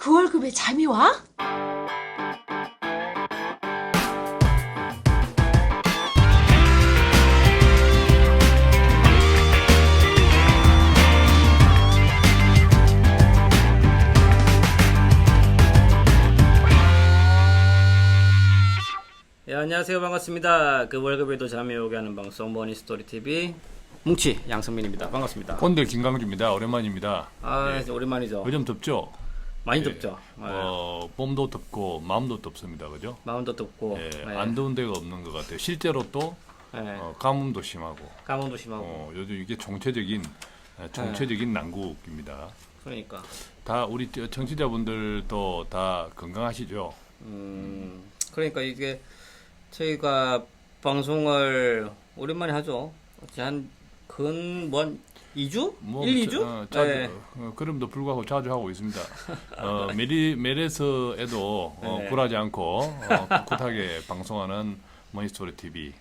그 월급에 잠이 와? 네, 안녕하세요. 반갑습니다. 그 월급에도 잠이 오게 하는 방송 머니스토리TV 뭉치 양성민입니다. 반갑습니다. 꼰대 김강주입니다. 오랜만입니다. 이제 오랜만이죠. 요즘 덥죠? 많이 덥죠. 봄도 덥고 마음도 덥습니다. 그죠? 마음도 덥고 안 더운 데가 없는 것 같아요. 실제로 또 가뭄도 심하고 가뭄도 심하고 요즘 이게 총체적인 난국입니다. 그러니까 다 우리 청취자분들도 다 건강하시죠? 그러니까 이게 저희가 방송을 오랜만에 하죠. 한 2주? 1, 2주? 자주, 그럼도 불구하고 자주 하고 있습니다. 메레스에도 네. 굴하지 않고 꿋꿋하게 방송하는 머니스토리 TV.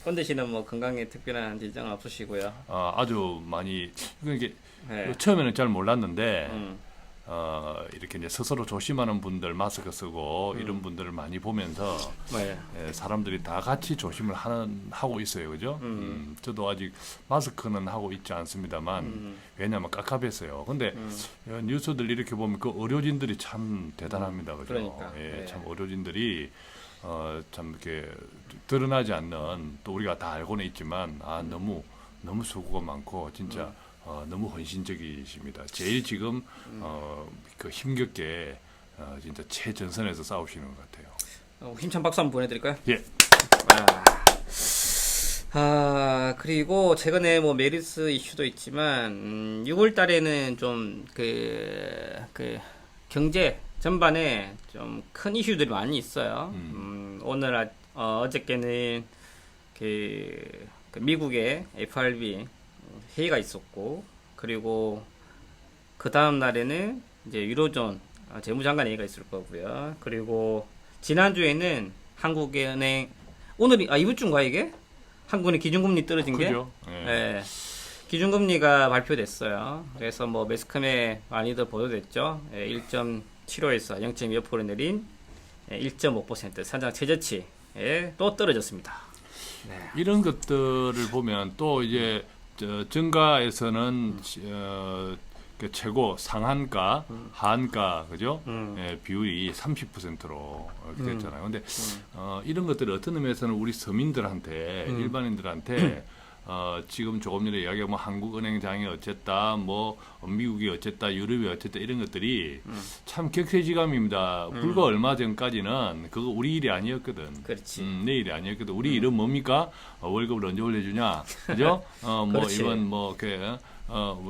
꼰대 씨는 뭐 건강에 특별한 지장은 없으시고요. 아주 많이 이게 네. 처음에는 잘 몰랐는데 이렇게 이제 스스로 조심하는 분들 마스크 쓰고 이런 분들을 많이 보면서 네. 사람들이 다 같이 조심을 하고 있어요, 그죠? 저도 아직 마스크는 하고 있지 않습니다만 왜냐하면 깝깝했어요. 근데 뉴스들 이렇게 보면 그 의료진들이 참 대단합니다, 그죠? 그러니까. 참 의료진들이 참 이렇게 드러나지 않는 또 우리가 다 알고는 있지만 너무 수고가 많고 진짜. 너무 헌신적이십니다. 제일 지금 그 힘겹게 진짜 최전선에서 싸우시는 것 같아요. 힘찬 박수 한번 보내드릴까요? 예. 그리고 최근에 뭐 메르스 이슈도 있지만 6월 달에는 좀 그 경제 전반에 좀 큰 이슈들이 많이 있어요. 오늘 어저께는 그 미국의 FRB 회의가 있었고, 그리고 그 다음 날에는 이제 유로존 재무장관 회의가 있을 거고요. 그리고 지난주에는 한국은행 이번 주인가 이게? 한국은행 기준금리 떨어진 게? 그죠? 네. 기준금리가 발표됐어요. 그래서 뭐 매스컴에 많이들 보도됐죠. 1.75에서 0.2% 내린 1.5% 산장 최저치에 또 떨어졌습니다. 네. 이런 것들을 보면 또 이제 정가에서는 그 최고 상한가, 하한가, 그죠? 비율이 30%로 이렇게 됐잖아요. 근데 이런 것들을 어떤 의미에서는 우리 서민들한테, 일반인들한테 지금 조금 전에 이야기한 뭐 한국은행장이 어쨌다, 뭐 미국이 어쨌다, 유럽이 어쨌다 이런 것들이 참 격세지감입니다. 불과 얼마 전까지는 그거 우리 일이 아니었거든. 그렇지. 내 일이 아니었거든. 우리 일은 뭡니까? 월급을 언제 올려주냐, 그죠? 뭐 그렇지. 이번 뭐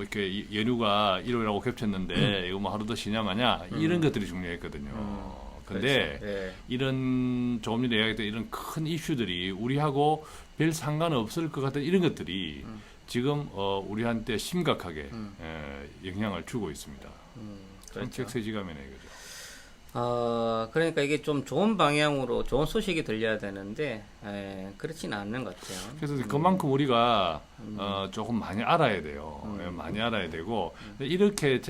이렇게 연휴가 일요일하고 겹쳤는데 이거 뭐 하루 더 쉬냐 마냐 이런 것들이 중요했거든요. 근데 그렇죠. 예. 이런 조금 전에 이야기했던 이런 큰 이슈들이 우리하고 별 상관없을 것 같은 이런 것들이 지금 우리한테 심각하게 영향을 주고 있습니다. 그렇죠. 격세지감이네 이거죠. 그러니까 이게 좀 좋은 방향으로 좋은 소식이 들려야 되는데 그렇지는 않는 것 같아요. 그래서 그만큼 우리가 조금 많이 알아야 돼요. 많이 알아야 되고 이렇게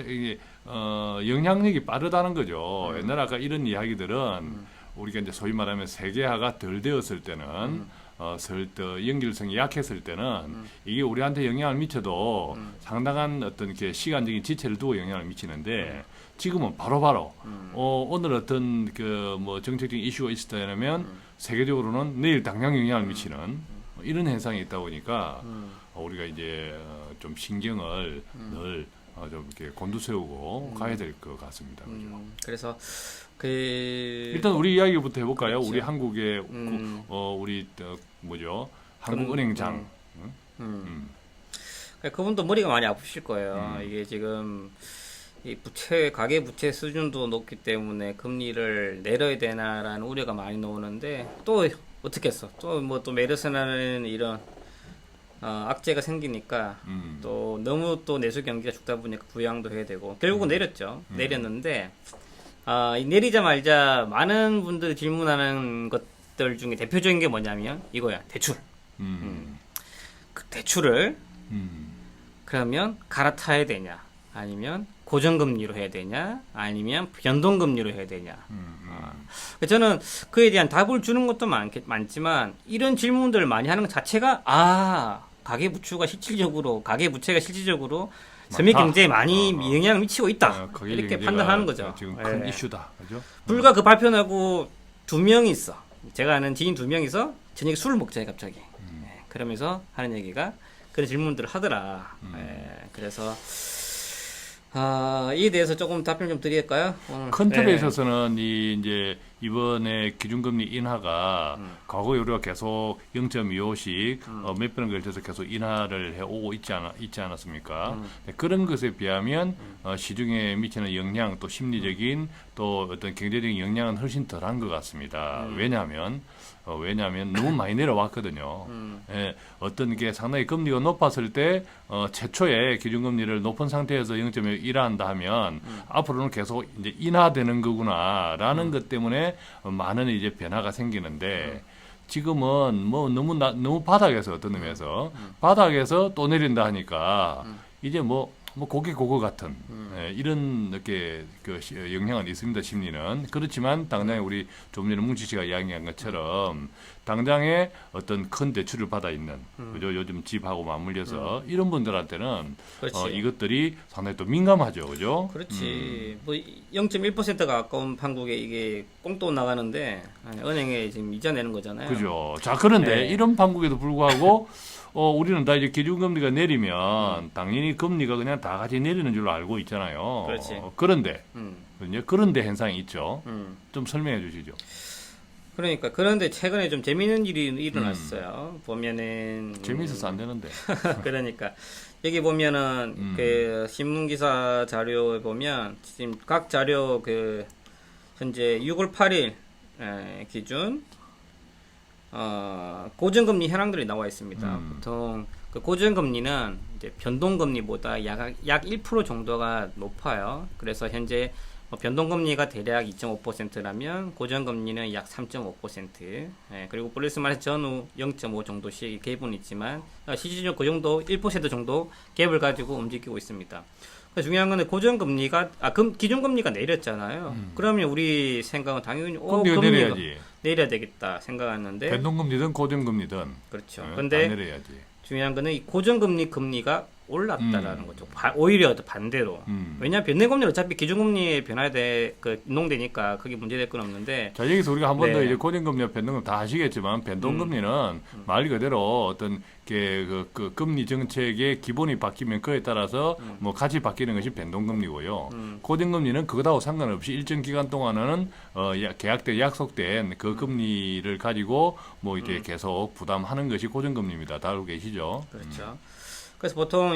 영향력이 빠르다는 거죠. 옛날 아까 이런 이야기들은 우리가 이제 소위 말하면 세계화가 덜 되었을 때는 연결성이 약했을 때는 이게 우리한테 영향을 미쳐도 상당한 어떤 이렇게 시간적인 지체를 두고 영향을 미치는데 지금은 바로바로 오늘 어떤 그 뭐 정책적인 이슈가 있었다면 세계적으로는 내일 당장 영향을 미치는 이런 현상이 있다 보니까 우리가 이제 좀 신경을 늘 좀 이렇게 곤두세우고 가야 될 것 같습니다. 그죠? 그래서 일단 우리 이야기부터 해볼까요? 그렇죠. 우리 한국의 우리 뭐죠? 한국은행장. 그분도 머리가 많이 아프실 거예요. 이게 지금 이 가계 부채 수준도 높기 때문에 금리를 내려야 되나라는 우려가 많이 나오는데 또 어떻게 했어? 또 메르스라는 이런 악재가 생기니까 또 너무 또 내수 경기가 죽다 보니까 부양도 해야 되고 결국은 내렸죠. 내렸는데 내리자 말자 많은 분들이 질문하는 것들 중에 대표적인 게 뭐냐면 이거야. 대출. 그 대출을 그러면 갈아타야 되냐 아니면 고정금리로 해야 되냐, 아니면 변동금리로 해야 되냐. 저는 그에 대한 답을 주는 것도 많지만 이런 질문들을 많이 하는 것 자체가 가계부채가 실질적으로 서민 경제에 많이 영향을 미치고 있다. 이렇게 판단하는 거죠. 지금 큰 이슈다. 그죠? 불과 그 발표하고 2명이 있어. 제가 아는 지인 2명이서 저녁에 술을 먹자 갑자기. 그러면서 하는 얘기가 그런 질문들을 하더라. 그래서 이에 대해서 조금 답변 좀 드릴까요? 큰 틀에 있어서는 이제 이번에 기준금리 인하가 과거 우리가 계속 0.25씩 몇 번에 걸쳐서 계속 인하를 해오고 있지 않았습니까? 그런 것에 비하면 시중에 미치는 영향 또 심리적인 또 어떤 경제적인 영향은 훨씬 덜한 것 같습니다. 왜냐하면 너무 많이 내려왔거든요. 예, 어떤 게 상당히 금리가 높았을 때 최초에 기준금리를 높은 상태에서 0.5 인하한다 하면 앞으로는 계속 이제 인하되는 거구나라는 것 때문에 많은 이제 변화가 생기는데 지금은 뭐 너무 바닥에서 어떤 의미에서 바닥에서 또 내린다 하니까 이제 뭐 고기 고거 같은 이런 이렇게 영향은 있습니다. 심리는 그렇지만 당장에 우리 좀 전에 뭉치 씨가 이야기한 것처럼 당장에 어떤 큰 대출을 받아 있는 그죠? 요즘 집하고 맞물려서 이런 분들한테는 이것들이 상당히 또 민감하죠, 그죠? 그렇지. 뭐 0.1%가 가까운 한국에 이게 꽁돈 나가는데 은행에 지금 이자 내는 거잖아요. 그죠. 자 그런데 이런 판국에도 불구하고 우리는 다 이제 기준금리가 내리면 당연히 금리가 그냥 다 같이 내리는 줄로 알고 있잖아요. 그렇지. 그런데 현상이 있죠. 좀 설명해 주시죠. 그런데 최근에 좀 재미있는 일이 일어났어요. 보면은 재미있어서 안 되는데. 그러니까 여기 보면은 그 신문 기사 자료에 보면 지금 각 자료 그 현재 6월 8일 기준 고정금리 현황들이 나와 있습니다. 보통 그 고정금리는 이제 변동금리보다 약 1% 정도가 높아요. 그래서 현재 변동금리가 대략 2.5%라면 고정금리는 약 3.5%. 그리고 플러스 마이너스 전후 0.5 정도씩 갭은 있지만 실질적으로 그 정도 1% 정도 갭을 가지고 움직이고 있습니다. 중요한 건 고정금리가 기준금리가 내렸잖아요. 그러면 우리 생각은 당연히 금리가 내려야지. 내려야 되겠다 생각하는데 변동금리든 고정금리든 그렇죠. 다 근데 내려야지. 중요한 거는 이 고정금리 금리가 올랐다라는 거죠. 오히려 반대로. 왜냐하면 변동금리는 어차피 기준금리에 인용되니까 그게 문제될 건 없는데. 자 여기서 우리가 한 번 더 이제 고정금리와 변동금 다 아시겠지만 변동금리는 말 그대로 어떤 그 금리 정책의 기본이 바뀌면 그에 따라서 뭐 같이 바뀌는 것이 변동금리고요. 고정금리는 그거하고 상관없이 일정 기간 동안은 계약된 약속된 그 금리를 가지고 뭐 이제 계속 부담하는 것이 고정금리입니다. 다 알고 계시죠? 그렇죠. 그래서 보통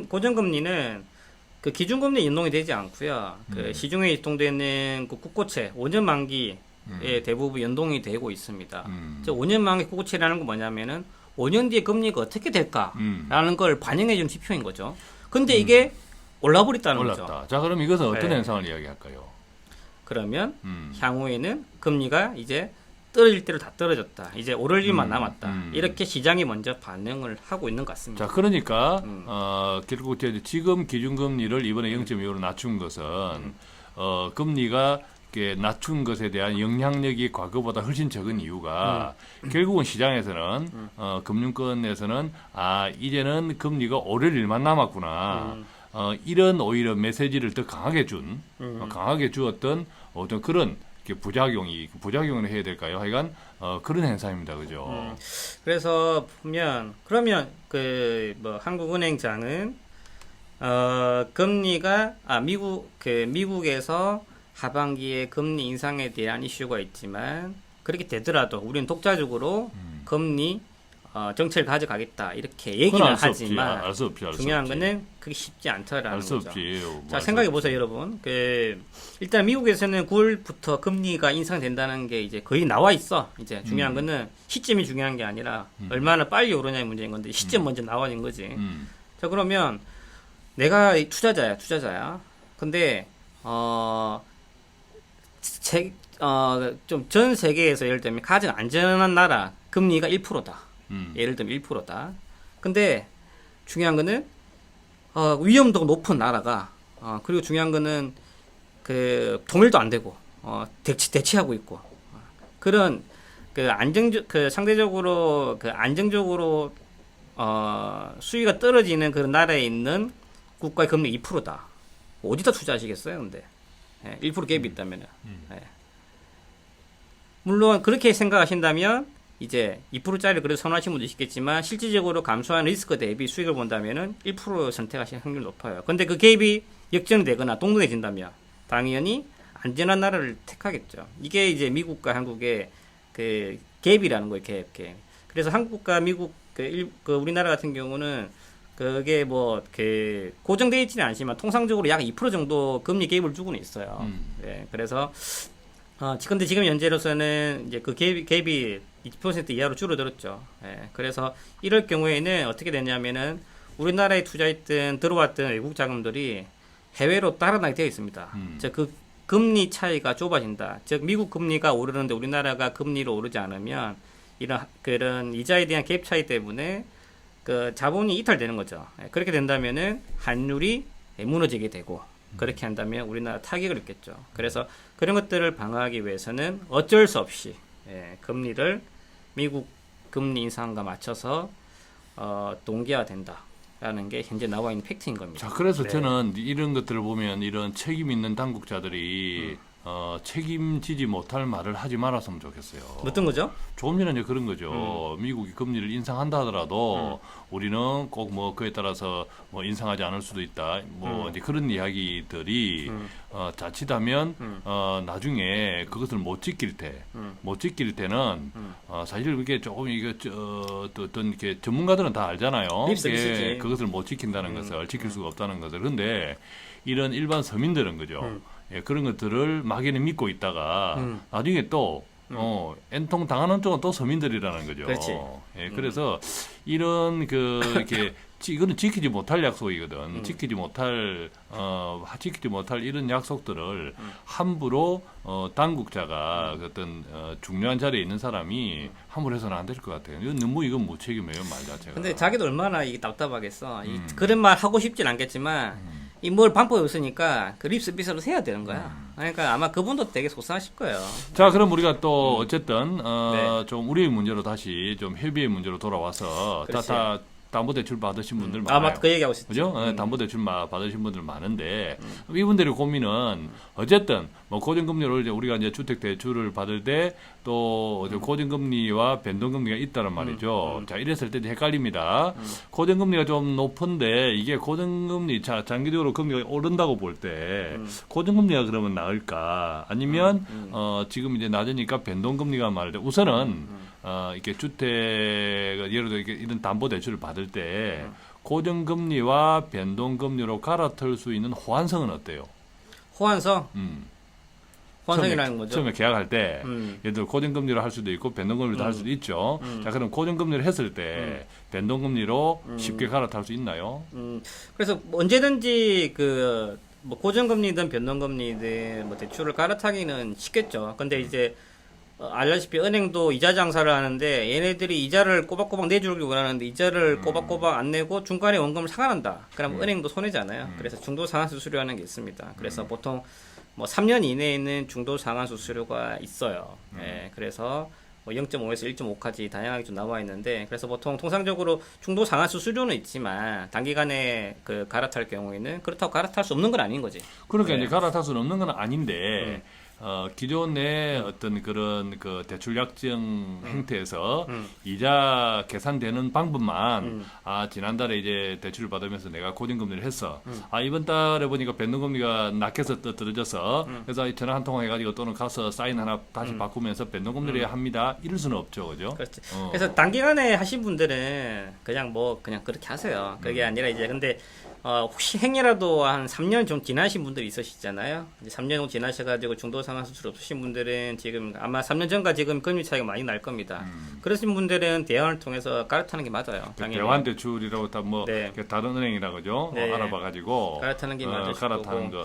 고정금리는 그 기준금리 연동이 되지 않고요. 그 시중에 유통되는 그 국고채 5년 만기에 대부분 연동이 되고 있습니다. 5년 만기 국고채라는 건 뭐냐면은 5년 뒤에 금리가 어떻게 될까라는 걸 반영해 주는 지표인 거죠. 근데 이게 올라버렸다는 거죠. 자, 그럼 이것은 어떤 현상을 이야기할까요? 그러면 향후에는 금리가 이제 떨어질 대로 다 떨어졌다. 이제 오를 일만 남았다. 이렇게 시장이 먼저 반응을 하고 있는 것 같습니다. 자, 그러니까 결국 지금 기준금리를 이번에 0.25로 낮춘 것은 금리가 이렇게 낮춘 것에 대한 영향력이 과거보다 훨씬 적은 이유가 결국은 시장에서는 금융권에서는 이제는 금리가 오를 일만 남았구나. 이런 오히려 메시지를 더 강하게 주었던 어떤 그런 부작용을 해야 될까요? 하여간 그런 현상입니다, 그죠? 그래서 그러면 한국은행장은 금리가 미국에서 하반기에 금리 인상에 대한 이슈가 있지만 그렇게 되더라도 우리는 독자적으로 금리 정책을 가져가겠다 이렇게 얘기는 하지만 알 수 없지. 중요한 거는 그게 쉽지 않다라는 거죠. 없지. 자, 생각해 보세요, 여러분. 일단 미국에서는 9월부터 금리가 인상된다는 게 이제 거의 나와 있어. 이제 중요한 거는 시점이 중요한 게 아니라 얼마나 빨리 오르냐의 문제인 건데 시점 먼저 나와진 거지. 자, 그러면 내가 투자자야. 근데 좀 전 세계에서 예를 들면 가장 안전한 나라 금리가 1%다. 예를 들면 1%다. 근데 중요한 거는 위험도가 높은 나라가 그리고 중요한 거는 그 통일도 안 되고 대치하고 있고 그런 그 상대적으로 그 안정적으로 수위가 떨어지는 그런 나라에 있는 국가의 금리 2%다. 어디다 투자하시겠어요, 근데? 1% 갭이 있다면은. 물론 그렇게 생각하신다면 이제 2%짜리 그래도 선호하시는 분도 있겠지만 실질적으로 감소한 리스크 대비 수익을 본다면은 1% 선택하시는 확률이 높아요. 근데 그 갭이 역전되거나 동등해진다면 당연히 안전한 나라를 택하겠죠. 이게 이제 미국과 한국의 그 갭이라는 거예요, 갭. 그래서 한국과 미국, 그 우리나라 같은 경우는 그게 뭐, 고정되어 있지는 않지만 통상적으로 약 2% 정도 금리 갭을 주고는 있어요. 예, 그래서, 근데 지금 현재로서는 이제 그 갭이 20% 이하로 줄어들었죠. 예, 그래서 이럴 경우에는 어떻게 되냐면은 우리나라에 들어왔던 외국 자금들이 해외로 따라나게 되어 있습니다. 즉, 그 금리 차이가 좁아진다. 즉, 미국 금리가 오르는데 우리나라가 금리로 오르지 않으면 그런 이자에 대한 갭 차이 때문에 그 자본이 이탈되는 거죠. 그렇게 된다면은 환율이 무너지게 되고 그렇게 한다면 우리나라 타격을 입겠죠. 그래서 그런 것들을 방어하기 위해서는 어쩔 수 없이 금리를 미국 금리 인상과 맞춰서 동기화된다라는 게 현재 나와 있는 팩트인 겁니다. 자, 그래서 네. 저는 이런 것들을 보면 이런 책임 있는 당국자들이 책임지지 못할 말을 하지 말았으면 좋겠어요. 어떤 거죠? 조금 전에 이제 그런 거죠. 미국이 금리를 인상한다 하더라도 우리는 꼭 뭐 그에 따라서 뭐 인상하지 않을 수도 있다. 뭐 이제 그런 이야기들이 자칫하면 나중에 그것을 못 지킬 때는 사실 그게 조금 이게 어떤 이렇게 전문가들은 다 알잖아요. 립서비스지. 그것을 못 지킨다는 것을 지킬 수가 없다는 것을. 근데 이런 일반 서민들은 그죠. 예, 그런 것들을 막연히 믿고 있다가 나중에 또 엔통 당하는 쪽은 또 서민들이라는 거죠. 그렇지. 예, 그래서 이런 이렇게 이거는 지키지 못할 약속이거든. 지키지 못할 이런 약속들을 함부로 당국자가 어떤 중요한 자리에 있는 사람이 함부로 해서는 안 될 것 같아요. 이건 무책임해요, 말 자체가. 근데 자기도 얼마나 이게 답답하겠어. 그런 말 하고 싶진 않겠지만 이 뭘 방법이 없으니까 그 립서비스로 해야 되는 거야. 그러니까 아마 그분도 되게 속상하실 거예요. 자, 그럼 우리가 또 어쨌든 네. 좀 우리의 문제로 다시 좀 협의의 문제로 돌아와서 그렇지. 다 담보대출 받으신 분들 많아요. 맞다. 그 얘기하고 싶지. 그죠? 담보대출 받으신 분들 많은데 이분들의 고민은 어쨌든 뭐 고정금리를 이제 우리가 이제 주택대출을 받을 때 또 고정금리와 변동금리가 있다는 말이죠. 자, 이랬을 때 이제 헷갈립니다. 고정금리가 좀 높은데 이게 고정금리 장기적으로 금리가 오른다고 볼 때 고정금리가 그러면 나을까? 아니면 지금 이제 낮으니까 변동금리가 말할 때 우선은 이렇게 주택 예를 들어 이런 담보대출을 받을 때 고정금리와 변동금리로 갈아탈 수 있는 호환성은 어때요? 호환성? 호환성이라는 처음에, 거죠. 처음에 계약할 때 예를 들어 고정금리로 할 수도 있고 변동금리로 할 수도 있죠. 자, 그럼 고정금리를 했을 때 변동금리로 쉽게 갈아탈 수 있나요? 그래서 언제든지 뭐 고정금리든 변동금리든 뭐 대출을 갈아타기는 쉽겠죠. 근데 이제 알다시피 은행도 이자 장사를 하는데 얘네들이 이자를 꼬박꼬박 내주길 원하는데 이자를 꼬박꼬박 안 내고 중간에 원금을 상환한다. 그럼 은행도 손해잖아요. 그래서 중도 상환 수수료라는 게 있습니다. 그래서 보통 뭐 3년 이내에는 중도 상환 수수료가 있어요. 예, 그래서 뭐 0.5에서 1.5까지 다양하게 좀 나와 있는데 그래서 보통 통상적으로 중도 상환 수수료는 있지만 단기간에 갈아탈 경우에는 그렇다고 갈아탈 수 없는 건 아닌 거지. 그러니까 네. 이제 갈아탈 수는 없는 건 아닌데 기존의 어떤 그런 그 대출 약정 행태에서 이자 계산되는 방법만 지난달에 이제 대출을 받으면서 내가 고정금리를 했어. 이번 달에 보니까 변동금리가 낮게서 또 떨어져서 그래서 전화 한 통 해가지고 또는 가서 사인 하나 다시 바꾸면서 변동금리를 합니다. 이럴 수는 없죠, 그죠? 그렇지. 그래서 단기간에 하신 분들은 그냥 그렇게 하세요. 그게 아니라 이제 근데 혹시 행여라도 한 3년 좀 지나신 분들이 있으시잖아요. 이제 3년 정도 지나셔가지고 중도 상환 수출 없으신 분들은 지금 아마 3년 전과 지금 금리 차이가 많이 날 겁니다. 그러신 분들은 대안을 통해서 갈아타는 게 맞아요. 당연히. 대환 대출이라고 네. 다른 은행이라 그죠? 네. 알아봐가지고 갈아타는 게 맞을 수 갈아타는 있고. 거.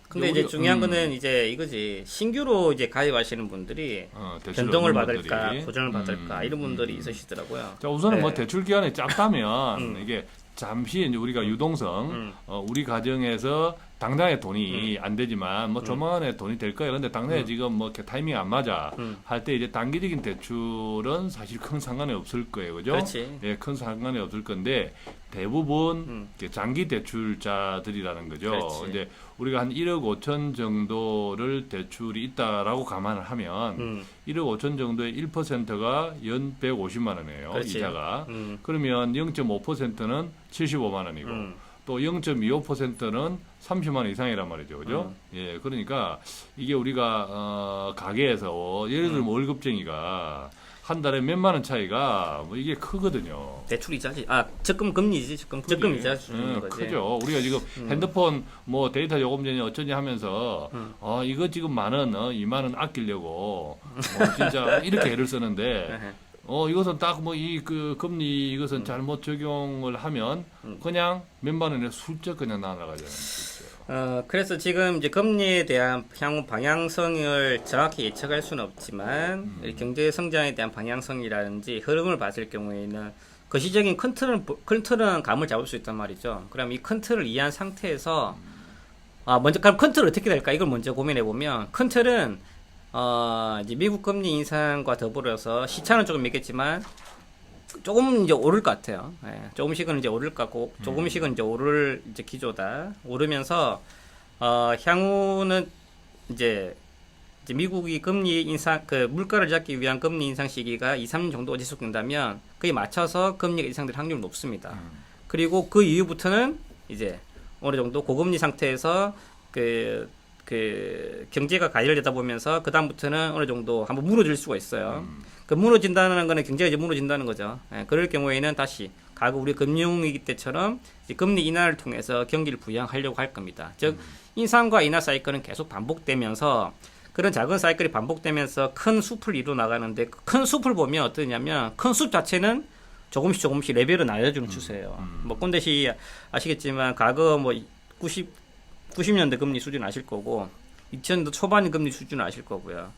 근데 이제 중요한 거는 이제 이거지. 신규로 이제 가입하시는 분들이 대출 변동을 없는 받을까, 분들이. 고정을 받을까 이런 분들이 있으시더라고요. 자, 우선은 네. 뭐 대출 기간이 짧다면 이게 잠시 이제 우리가 유동성, 우리 가정에서 당장에 돈이 안 되지만 뭐 조만간에 돈이 될 거야. 그런데 당장에 지금 뭐 이렇게 타이밍이 안 맞아 할 때 이제 단기적인 대출은 사실 큰 상관이 없을 거예요, 그죠? 그렇지. 예, 큰 상관이 없을 건데 대부분 이렇게 장기 대출자들이라는 거죠. 그렇지. 이제 우리가 한 1억 5천 정도를 대출이 있다라고 감안을 하면 1억 5천 정도의 1%가 연 150만 원이에요. 그렇지. 이자가. 그러면 0.5%는 75만 원이고 또 0.25%는 30만 원 이상이란 말이죠. 그죠? 예, 그러니까 이게 우리가 가게에서 예를 들면 월급쟁이가 한 달에 몇만 원 차이가 뭐 이게 크거든요. 대출 이자지. 아, 적금 금리지. 적금 이자 주는 거지. 크죠. 우리가 지금 핸드폰 뭐 데이터 요금제니 어쩌니 하면서 이거 지금 만 원, 2만 원 아끼려고 진짜 이렇게 애를 쓰는데 이것은 딱 뭐 이 그 금리 이것은 잘못 적용을 하면 그냥 몇만 원에 슬쩍 그냥 날아가잖아요. 그래서 지금 이제 금리에 대한 향후 방향성을 정확히 예측할 수는 없지만 경제 성장에 대한 방향성이라든지 흐름을 봤을 경우에는 거시적인 큰 틀은 감을 잡을 수 있단 말이죠. 그럼 이 큰 틀을 이해한 상태에서 먼저 그럼 큰 틀은 어떻게 될까? 이걸 먼저 고민해 보면 큰 틀은 이제 미국 금리 인상과 더불어서 시차는 조금 있겠지만 조금 이제 오를 것 같아요. 예, 조금씩은 이제 오를 것 같고 조금씩은 이제 오를 이제 기조다. 오르면서 향후는 이제 미국이 금리 인상 그 물가를 잡기 위한 금리 인상 시기가 2, 3년 정도 지속된다면 그에 맞춰서 금리가 인상될 확률이 높습니다. 그리고 그 이후부터는 이제 어느 정도 고금리 상태에서 그 경제가 가열되다 보면서 그 다음부터는 어느 정도 한번 무너질 수가 있어요. 그 무너진다는 거는 경제가 이제 무너진다는 거죠. 예, 그럴 경우에는 다시 과거 우리 금융위기 때처럼 이제 금리 인하를 통해서 경기를 부양하려고 할 겁니다. 즉 인상과 인하 사이클은 계속 반복되면서 그런 작은 사이클이 반복되면서 큰 숲을 이루어 나가는데 그 큰 숲을 보면 어떠냐면 큰 숲 자체는 조금씩 레벨을 낮아주는 추세예요. 뭐 꼰대시 아시겠지만 과거 뭐 90년대 금리 수준 아실 거고 2000년도 초반 금리 수준 아실 거고요.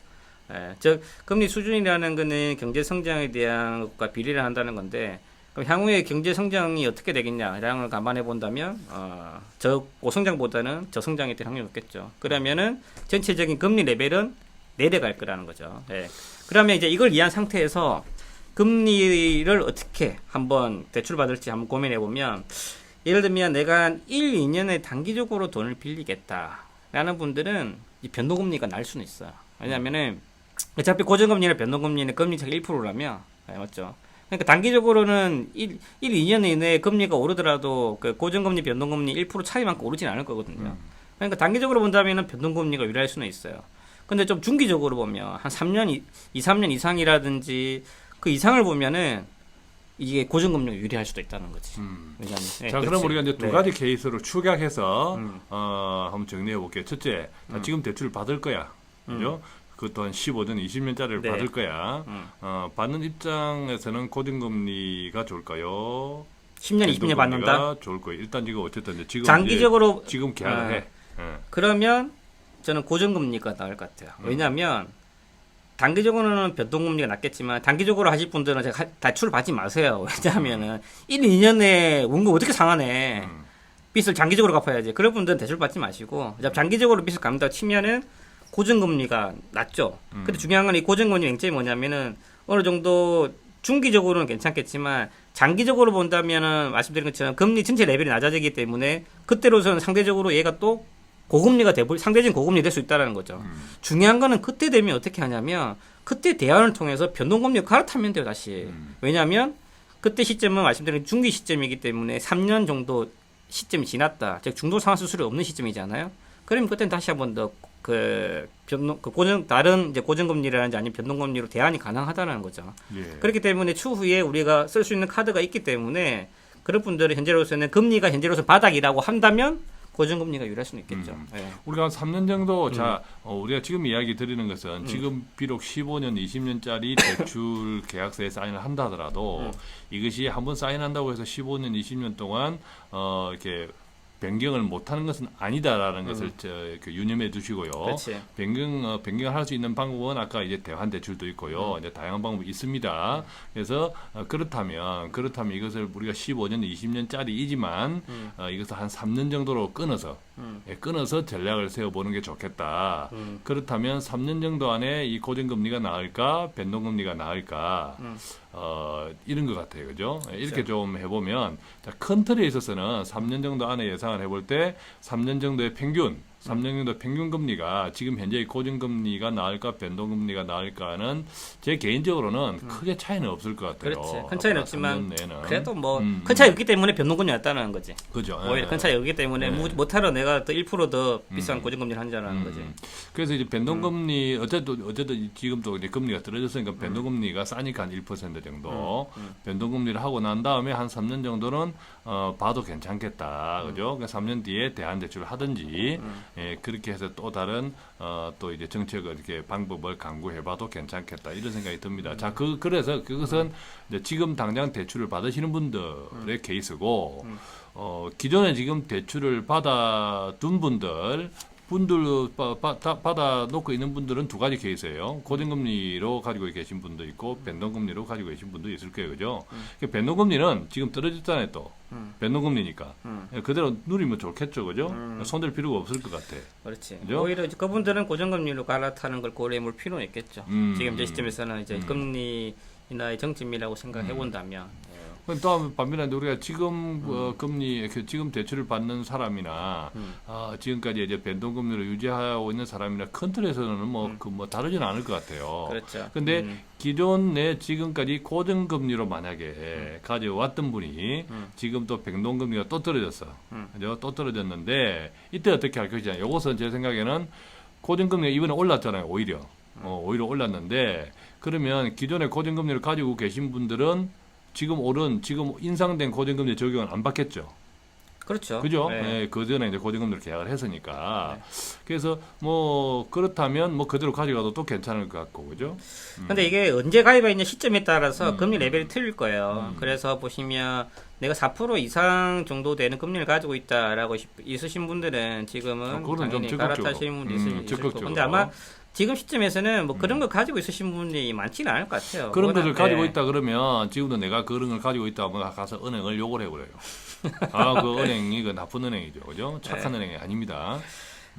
예, 즉 금리 수준이라는 거는 경제 성장에 대한 것과 비례를 한다는 건데 그럼 향후에 경제 성장이 어떻게 되겠냐라는 걸 감안해 본다면 고성장보다는 저성장이 될 확률이 높겠죠. 그러면은 전체적인 금리 레벨은 내려갈 거라는 거죠. 예. 그러면 이제 이걸 이해한 상태에서 금리를 어떻게 한번 대출 받을지 한번 고민해 보면 예를 들면 내가 한 1, 2년에 단기적으로 돈을 빌리겠다라는 분들은 이 변동금리가 날 수는 있어요. 왜냐면은 어차피 고정금리나 변동금리는 금리차가 1%라며 맞죠? 그러니까 단기적으로는 1, 2년 이내에 금리가 오르더라도 그 고정금리, 변동금리 1% 차이만큼 오르진 않을 거거든요. 그러니까 단기적으로 본다면은 변동금리가 유리할 수는 있어요. 근데 좀 중기적으로 보면 한 3년, 2, 3년 이상이라든지 그 이상을 보면은 이게 고정금리가 유리할 수도 있다는 거지. 왜냐하면, 자, 그럼 우리가 이제 두 네. 가지 케이스로 축약해서 한번 정리해 볼게요. 첫째, 지금 대출을 받을 거야. 그죠? 그 또한 15년, 20년짜리를 네. 받을 거야. 받는 입장에서는 고정금리가 좋을까요? 10년, 20년 받는다? 변동금리가 좋을 거예요. 일단 지금 어쨌든 이제 지금 장기적으로 지금 계약을 해. 예. 그러면 저는 고정금리가 나을 것 같아요. 왜냐하면 단기적으로는 변동금리가 낮겠지만 단기적으로 하실 분들은 제가 대출을 받지 마세요. 왜냐하면은 1, 2년에 원금 어떻게 상하네. 빚을 장기적으로 갚아야지. 그런 분들은 대출 받지 마시고 장기적으로 빚을 갚는다고 치면은 고정금리가 낮죠. 근데 중요한 건 이 고정금리 맹점이 뭐냐면은 어느 정도 중기적으로는 괜찮겠지만 장기적으로 본다면은 말씀드린 것처럼 금리 전체 레벨이 낮아지기 때문에 그때로서는 상대적으로 얘가 또 고금리가 상대적인 고금리 될 수 있다는 거죠. 중요한 거는 그때 되면 어떻게 하냐면 그때 대안을 통해서 변동금리를 갈아타면 돼요, 다시. 왜냐하면 그때 시점은 말씀드린 중기 시점이기 때문에 3년 정도 시점이 지났다. 즉 중도 상환 수수료 없는 시점이잖아요. 그러면 그때는 다시 한번 더 다른 이제 고정금리라든지 아니면 변동금리로 대안이 가능하다는 거죠. 예. 그렇기 때문에 추후에 우리가 쓸 수 있는 카드가 있기 때문에 그런 분들은 현재로서는 금리가 현재로서 바닥이라고 한다면 고정금리가 유리할 수는 있겠죠. 예. 우리가 한 3년 정도 우리가 지금 이야기 드리는 것은 지금 비록 15년, 20년짜리 대출 계약서에 사인을 한다 하더라도 이것이 한번 사인한다고 해서 15년, 20년 동안 이렇게 변경을 못하는 것은 아니다라는 것을 그 유념해 두시고요. 그렇지. 변경을 할 수 있는 방법은 아까 이제 대환 대출도 있고요. 이제 다양한 방법이 있습니다. 그래서 그렇다면 이것을 우리가 15년, 20년짜리이지만 이것을 한 3년 정도로 끊어서 전략을 세워보는 게 좋겠다. 그렇다면 3년 정도 안에 이 고정금리가 나을까, 변동금리가 나을까, 이런 것 같아요. 그죠? 이렇게 좀 해보면, 자, 큰 틀에 있어서는 3년 정도 안에 예상을 해볼 때, 3년 정도의 평균 금리가 지금 현재의 고정금리가 나을까, 변동금리가 나을까는 제 개인적으로는 크게 차이는 없을 것 같아요. 그렇지. 큰 차이는 없지만, 3년 내에는. 그래도 뭐, 큰 차이 없기 때문에 변동금리 났다는 거지. 그죠. 오히려 큰 차이 없기 때문에, 못하러 내가 또 1%더 비싼 고정금리를 한다는 거지. 그래서 이제 변동금리, 어쨌든 지금도 이제 금리가 떨어졌으니까 변동금리가 싸니까 한 1% 정도. 변동금리를 하고 난 다음에 한 3년 정도는, 봐도 괜찮겠다. 그죠? 그러니까 3년 뒤에 대안대출을 하든지, 예, 그렇게 해서 또 다른, 또 이제 정책을 이렇게 방법을 강구해봐도 괜찮겠다. 이런 생각이 듭니다. 자, 그래서 그것은 이제 지금 당장 대출을 받으시는 분들의 케이스고, 기존에 지금 대출을 받아둔 분들 받아 놓고 있는 분들은 두 가지 케이스예요. 고정금리로 가지고 계신 분도 있고 변동금리로 가지고 계신 분도 있을 거예요. 그죠? 변동금리는 지금 떨어졌잖아요. 또 변동금리니까 그대로 누리면 좋겠죠. 그죠? 손댈 필요가 없을 것 같아. 그렇지. 그죠? 오히려 이제 그분들은 고정금리로 갈아타는 걸 고려해 볼 필요는 있겠죠. 지금 제 시점에서는 이제 금리 인하의 정점이라고 생각해 본다면. 또 반면에 우리가 지금 금리 지금 대출을 받는 사람이나 지금까지 이제 변동금리로 유지하고 있는 사람이나 큰 틀에서는 뭐 다르지는 않을 것 같아요. 그렇죠. 근데 기존 내 지금까지 고정금리로 만약에 가져왔던 분이 지금 또 변동금리가 또 떨어졌어. 그죠? 또 떨어졌는데 이때 어떻게 할 것이냐. 이것은 제 생각에는 고정금리가 이번에 올랐잖아요. 오히려 올랐는데 그러면 기존에 고정금리를 가지고 계신 분들은 지금 인상된 고정금리 적용은 안 받겠죠. 그렇죠. 그죠? 네. 네, 그 전에 이제 고정금리를 계약을 했으니까. 네. 그래서 그렇다면 그대로 가져가도 또 괜찮을 것 같고, 그죠? 근데 이게 언제 가입했냐 시점에 따라서 금리 레벨이 틀릴 거예요. 그래서 보시면 내가 4% 이상 정도 되는 금리를 가지고 있다라고 있으신 분들은 지금은 그거는 좀 당연히 갈아타시는 분도 있을 적극적으로. 거고. 근데 아마 지금 시점에서는 뭐 그런 걸 가지고 있으신 분이 많지는 않을 것 같아요. 그런 것을 가지고 네. 있다 그러면 지금도 내가 그런 걸 가지고 있다 하면 가서 은행을 욕을 해버려요. 그 은행이 그 나쁜 은행이죠. 그죠? 착한 은행이 아닙니다.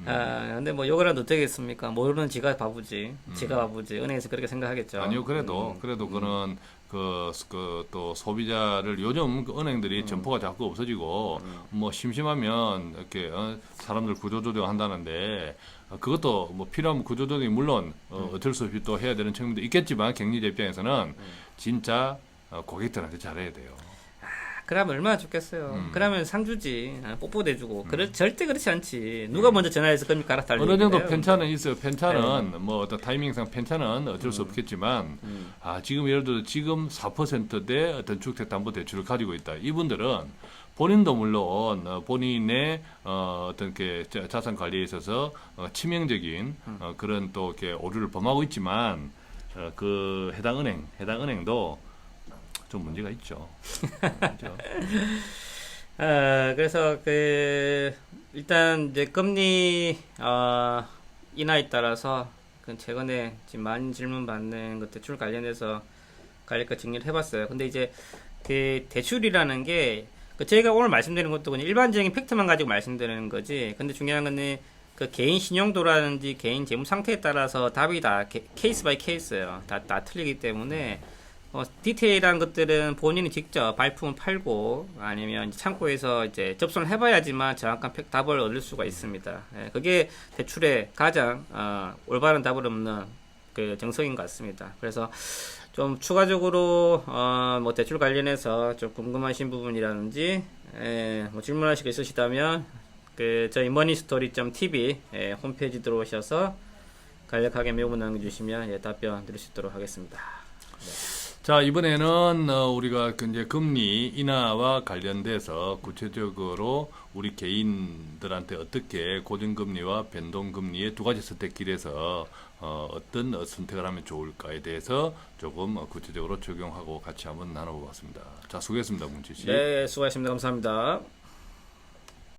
근데 뭐 욕을 어떻게 하겠습니까? 모르는 지가 바보지. 은행에서 그렇게 생각하겠죠. 아니요, 그래도 그거는 또 소비자를 요즘 그 은행들이 점포가 자꾸 없어지고 뭐 심심하면 이렇게 사람들 구조조정 한다는데 그것도 뭐 필요하면 구조조정이 물론 어쩔 수 없이 또 해야 되는 측면도 있겠지만 격리자 입장에서는 진짜 고객들한테 잘해야 돼요. 그러면 얼마나 좋겠어요. 그러면 상주지. 뽀뽀대주고. 절대 그렇지 않지. 누가 먼저 전화해서 금리 갈아탈 어느 정도 얘기예요? 편차는 있어요. 편차는 뭐 어떤 타이밍상 편차는 어쩔 수 없겠지만 지금 예를 들어 지금 4%대 어떤 주택담보대출을 가지고 있다. 이분들은 본인도 물론 본인의 어떤 게 자산 관리에 있어서 치명적인 그런 또 이렇게 오류를 범하고 있지만 그 해당 은행도 좀 문제가 있죠. 그렇죠? 그래서 일단 이제 금리 인하에 따라서 최근에 지금 많이 질문 받는 그 대출 관련해서 간략히 정리를 해봤어요. 근데 이제 그 대출이라는 게 제가 오늘 말씀드리는 것도 그냥 일반적인 팩트만 가지고 말씀드리는 거지. 근데 중요한 거는 그 개인 신용도라든지 개인 재무 상태에 따라서 답이 다 케이스 바이 케이스예요. 다 틀리기 때문에 디테일한 것들은 본인이 직접 발품을 팔고 아니면 창고에서 이제 접선을 해봐야지만 정확한 답을 얻을 수가 있습니다. 그게 대출의 가장 올바른 답을 얻는 그 정석인 것 같습니다. 그래서 좀 추가적으로 뭐 대출 관련해서 좀 궁금하신 부분이라든지 뭐 질문하실 거 있으시다면 저희 머니스토리.tv 홈페이지 들어오셔서 간략하게 메모 남겨주시면 답변 드릴 수 있도록 하겠습니다. 네. 자, 이번에는 우리가 이제 금리 인하와 관련돼서 구체적으로 우리 개인들한테 어떻게 고정금리와 변동금리의 두 가지 선택길에서 어떤 선택을 하면 좋을까에 대해서 조금 구체적으로 적용하고 같이 한번 나눠보았습니다. 자, 수고했습니다, 문치 씨. 네, 수고하셨습니다. 감사합니다.